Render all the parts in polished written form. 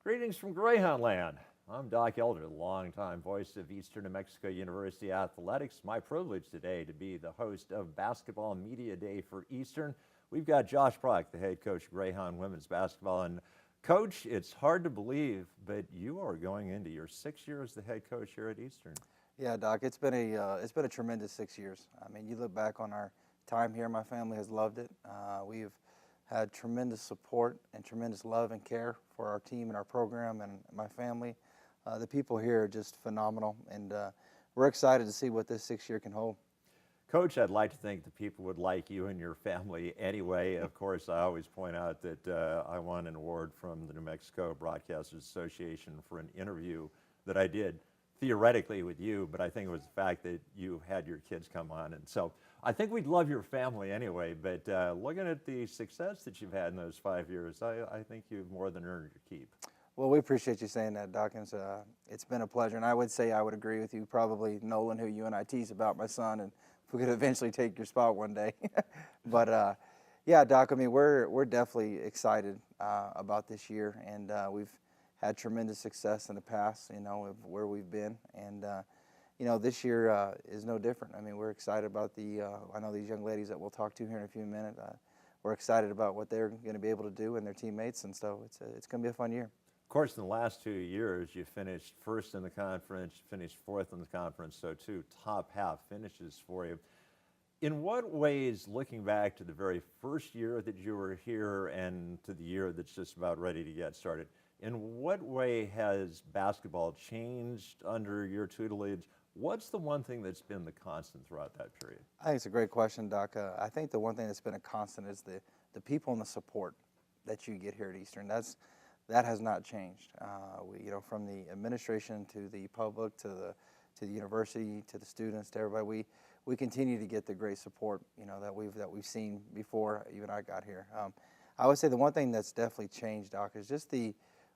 Greetings from Greyhound Land. I'm Doc Elder, longtime voice of Eastern New Mexico University Athletics. My privilege today to be the host of Basketball Media Day for Eastern. We've got Josh Prock, the head coach of Greyhound women's basketball. And Coach, it's hard to believe, but you are going into your 6th year as the head coach here at Eastern. Yeah, Doc, it's been a tremendous 6 years. I mean, you look back on our time here, my family has loved it. We've had tremendous support and tremendous love and care for our team and our program and my family. The people here are just phenomenal, and we're excited to see what this 6th year can hold. Coach, I'd like to think the people would like you and your family anyway. Of course, I always point out that I won an award from the New Mexico Broadcasters Association for an interview that I did theoretically with you, but I think it was the fact that you had your kids come on. And so I think we'd love your family anyway, but looking at the success that you've had in those 5 years, I think you've more than earned your keep. Well, we appreciate you saying that, Dawkins. It's been a pleasure, and I would say I would agree with you. Probably Nolan, who you and I tease about my son, and if we could eventually take your spot one day. But yeah, Doc, I mean, we're definitely excited about this year, and we've had tremendous success in the past, you know, of where we've been, and you know, this year is no different. I mean, we're excited about I know these young ladies that we'll talk to here in a few minutes. We're excited about what they're going to be able to do and their teammates, and so it's going to be a fun year. Of course, in the last 2 years, you finished first in the conference, finished fourth in the conference, so 2 top half finishes for you. In what ways, looking back to the very first year that you were here and to the year that's just about ready to get started, in what way has basketball changed under your tutelage? What's the one thing that's been the constant throughout that period? I think it's a great question, Doc. I think the one thing that's been a constant is the people and the support that you get here at Eastern. That has not changed. You know, from the administration to the public to the university to the students to everybody, we continue to get the great support, you know, that we've seen before even I got here. I would say the one thing that's definitely changed, Doc, is just the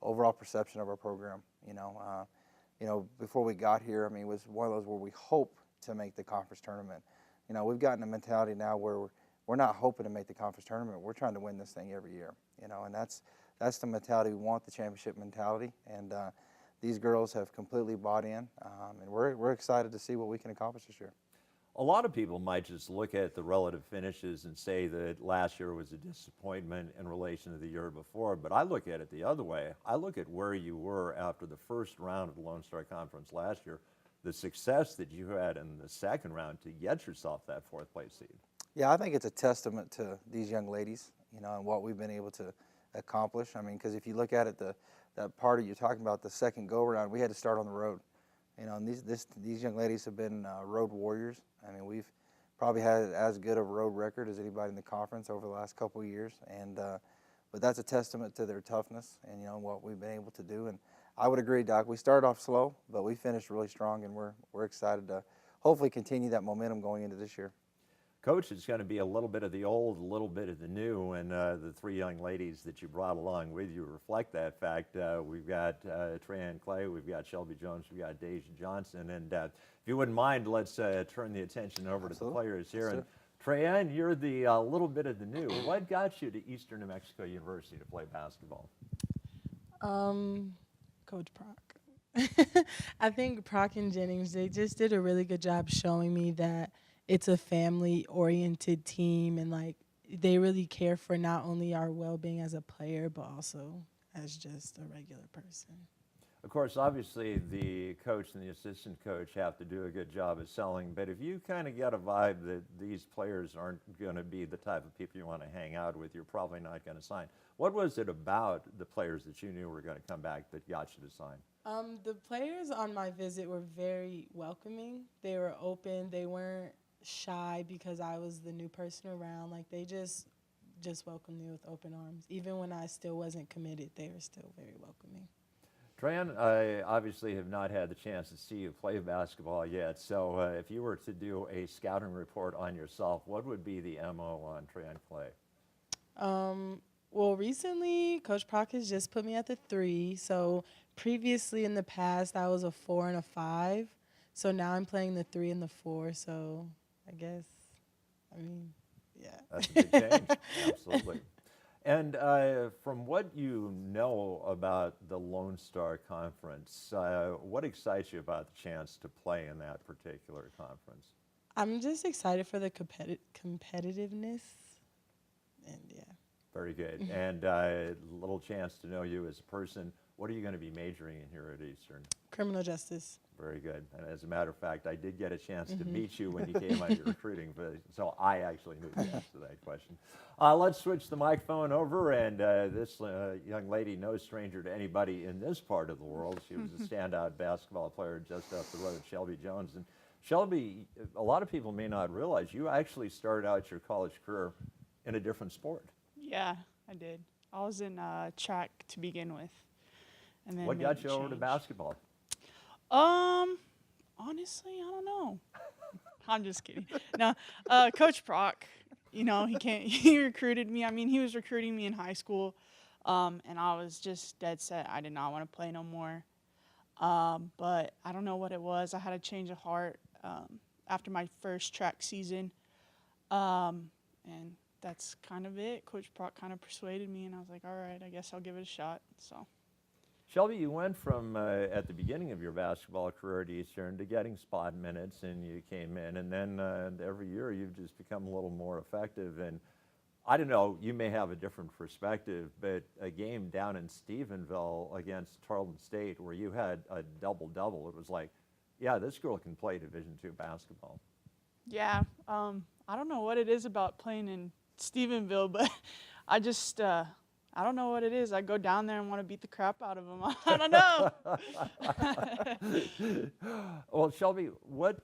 overall perception of our program. You know, before we got here, I mean, it was one of those where we hope to make the conference tournament. You know, we've gotten a mentality now where we're not hoping to make the conference tournament. We're trying to win this thing every year. You know, and that's the mentality. We want the championship mentality, and these girls have completely bought in, and we're excited to see what we can accomplish this year. A lot of people might just look at the relative finishes and say that last year was a disappointment in relation to the year before, but I look at it the other way. I look at where you were after the first round of the Lone Star Conference last year, the success that you had in the second round to get yourself that 4th place seed. Yeah, I think it's a testament to these young ladies, you know, and what we've been able to accomplish. I mean, because if you look at it, that part of you're talking about, the second go-around, we had to start on the road. You know, and these young ladies have been road warriors. I mean, we've probably had as good a road record as anybody in the conference over the last couple of years, and but that's a testament to their toughness and, you know, what we've been able to do. And I would agree, Doc, we started off slow, but we finished really strong, and we're excited to hopefully continue that momentum going into this year. Coach, it's going to be a little bit of the old, a little bit of the new, and the 3 young ladies that you brought along with you reflect that fact. We've got Treyanne Clay, we've got Shelby Jones, we've got Deja Johnson, and if you wouldn't mind, let's turn the attention over to the players here. And Treyanne, you're the little bit of the new. What got you to Eastern New Mexico University to play basketball? Coach Prock. I think Prock and Jennings, they just did a really good job showing me that it's a family-oriented team, and like they really care for not only our well-being as a player, but also as just a regular person. Of course, obviously, the coach and the assistant coach have to do a good job of selling, but if you kind of get a vibe that these players aren't going to be the type of people you want to hang out with, you're probably not going to sign. What was it about the players that you knew were going to come back that got you to sign? The players on my visit were very welcoming. They were open. They weren't shy because I was the new person around. Like, they just welcomed me with open arms. Even when I still wasn't committed, they were still very welcoming. Treyanne, I obviously have not had the chance to see you play basketball yet, so if you were to do a scouting report on yourself, what would be the MO on Treyanne Clay? Well, recently, Coach Prock has just put me at the 3. So previously in the past, I was a 4 and a 5. So now I'm playing the 3 and the 4. So I guess, I mean, yeah. That's a big change, absolutely. And from what you know about the Lone Star Conference, what excites you about the chance to play in that particular conference? I'm just excited for the competitiveness, and yeah. Very good. And a little chance to know you as a person. What are you going to be majoring in here at Eastern? Criminal justice. Very good. And as a matter of fact, I did get a chance to meet you when you came on your recruiting, so I actually knew the answer to that question. Let's switch the microphone over, and this young lady, no stranger to anybody in this part of the world. She was a standout basketball player just up the road, Shelby Jones. And Shelby, a lot of people may not realize you actually started out your college career in a different sport. Yeah, I did. I was in track to begin with, and then What made got the you over to change. basketball? Honestly, I don't know. I'm just kidding. No, Coach Prock, he recruited me. I mean, he was recruiting me in high school, and I was just dead set. I did not want to play no more. But I don't know what it was. I had a change of heart after my first track season, and that's kind of it. Coach Prock kind of persuaded me, and I was like, all right, I guess I'll give it a shot. So. Shelby, you went from at the beginning of your basketball career at Eastern to getting spot minutes, and you came in, and then every year you've just become a little more effective. And I don't know, you may have a different perspective, but a game down in Stephenville against Tarleton State where you had a double-double, it was like, yeah, this girl can play Division II basketball. Yeah, I don't know what it is about playing in Stephenville, but I just, I don't know what it is. I go down there and want to beat the crap out of them. I don't know. Well, Shelby, what,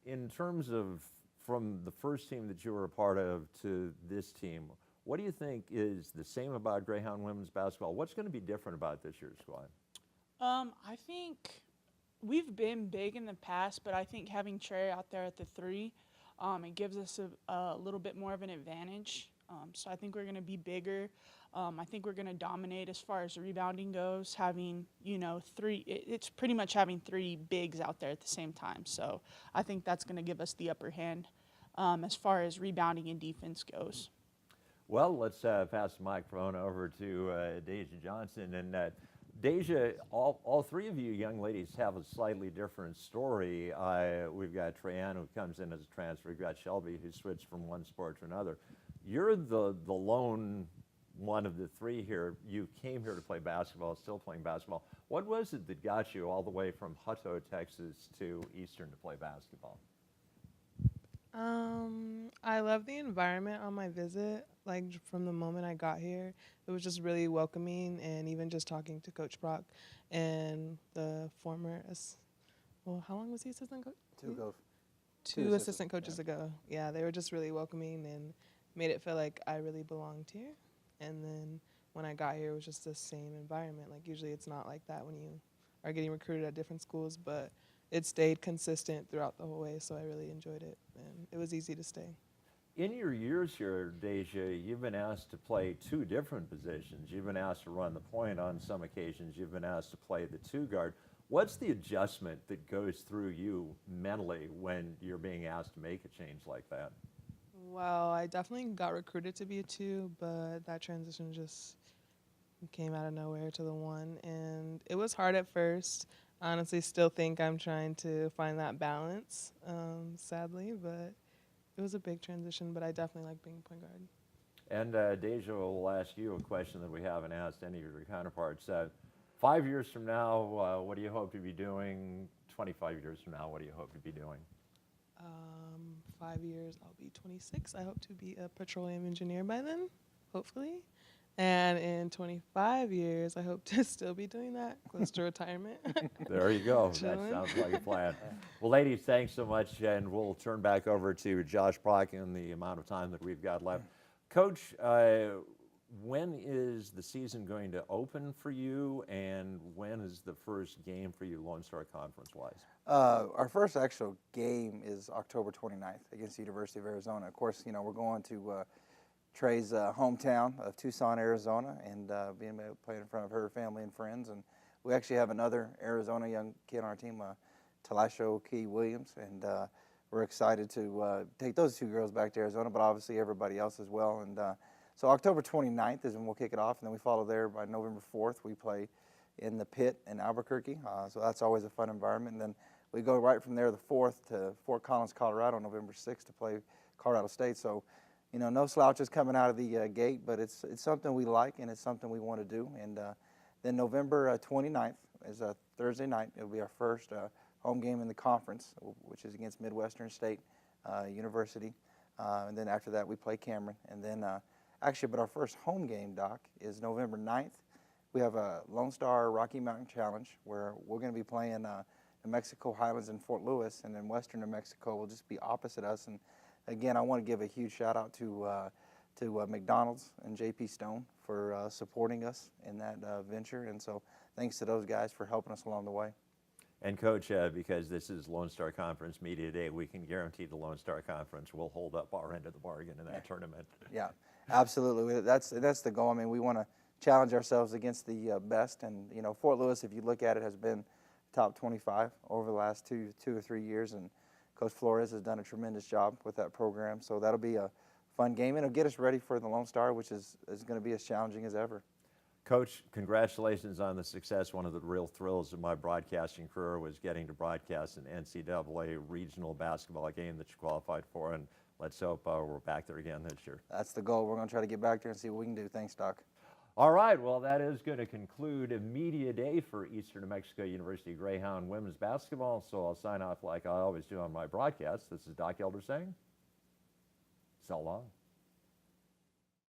in terms of from the first team that you were a part of to this team, what do you think is the same about Greyhound women's basketball? What's going to be different about this year's squad? I think we've been big in the past, but I think having Trey out there at the 3, it gives us a little bit more of an advantage. So I think we're going to be bigger. I think we're going to dominate as far as rebounding goes, having, 3, it's pretty much having 3 bigs out there at the same time. So I think that's going to give us the upper hand as far as rebounding and defense goes. Well, let's pass the microphone over to Deja Johnson. And Deja, all 3 of you young ladies have a slightly different story. We've got Treyanne, who comes in as a transfer. We've got Shelby, who switched from one sport to another. You're the lone one of the 3 here. You came here to play basketball, still playing basketball. What was it that got you all the way from Hutto, Texas to Eastern to play basketball? I love the environment on my visit. Like from the moment I got here, it was just really welcoming, and even just talking to Coach Prock and the former, how long was he assistant coach? Two assistant coaches ago. Yeah, they were just really welcoming and made it feel like I really belonged here. And then when I got here, it was just the same environment. Like usually it's not like that when you are getting recruited at different schools, but it stayed consistent throughout the whole way, so I really enjoyed it, and it was easy to stay. In your years here, Deja, you've been asked to play 2 different positions. You've been asked to run the point on some occasions. You've been asked to play the 2 guard. What's the adjustment that goes through you mentally when you're being asked to make a change like that? Well, I definitely got recruited to be a 2, but that transition just came out of nowhere to the 1, and it was hard at first. I honestly still think I'm trying to find that balance, sadly, but it was a big transition, but I definitely like being point guard. And Deja, will ask you a question that we haven't asked any of your counterparts. 5 years from now, what do you hope to be doing? 25 years from now, what do you hope to be doing? 5 years, I'll be 26. I hope to be a petroleum engineer by then, hopefully. And in 25 years, I hope to still be doing that, close to retirement. There you go. That Chilling. sounds like a plan. Well, ladies, thanks so much, and we'll turn back over to Josh Prock in the amount of time that we've got left. Coach, when is the season going to open for you, and when is the first game for you Lone Star Conference-wise? Our first actual game is October 29th against the University of Arizona. Of course, we're going to Trey's hometown of Tucson, Arizona, and being able to play in front of her family and friends. And we actually have another Arizona young kid on our team, Talasho Key Williams, and we're excited to take those 2 girls back to Arizona, but obviously everybody else as well. And So October 29th is when we'll kick it off, and then we follow there by November 4th. We play in the Pit in Albuquerque, so that's always a fun environment. And then we go right from there the 4th to Fort Collins, Colorado, November 6th to play Colorado State. So, you know, no slouches coming out of the gate, but it's something we like and it's something we want to do. And then November 29th is a Thursday night. It'll be our first home game in the conference, which is against Midwestern State University. And then after that, we play Cameron. And then but our first home game, Doc, is November 9th. We have a Lone Star Rocky Mountain Challenge where we're going to be playing New Mexico Highlands in Fort Lewis, and then Western New Mexico will just be opposite us. And again, I want to give a huge shout out to McDonald's and JP Stone for supporting us in that venture. And so thanks to those guys for helping us along the way. And Coach, because this is Lone Star Conference Media Day, we can guarantee the Lone Star Conference will hold up our end of the bargain in that tournament. Yeah, absolutely. That's the goal. I mean, we want to challenge ourselves against the best. And, you know, Fort Lewis, if you look at it, has been top 25 over the last two or 3 years. And Coach Flores has done a tremendous job with that program. So that'll be a fun game. And it'll get us ready for the Lone Star, which is going to be as challenging as ever. Coach, congratulations on the success. One of the real thrills of my broadcasting career was getting to broadcast an NCAA regional basketball game that you qualified for, and let's hope we're back there again this year. That's the goal. We're going to try to get back there and see what we can do. Thanks, Doc. All right, well, that is going to conclude a media day for Eastern New Mexico University Greyhound women's basketball, so I'll sign off like I always do on my broadcast. This is Doc Elder saying, so long.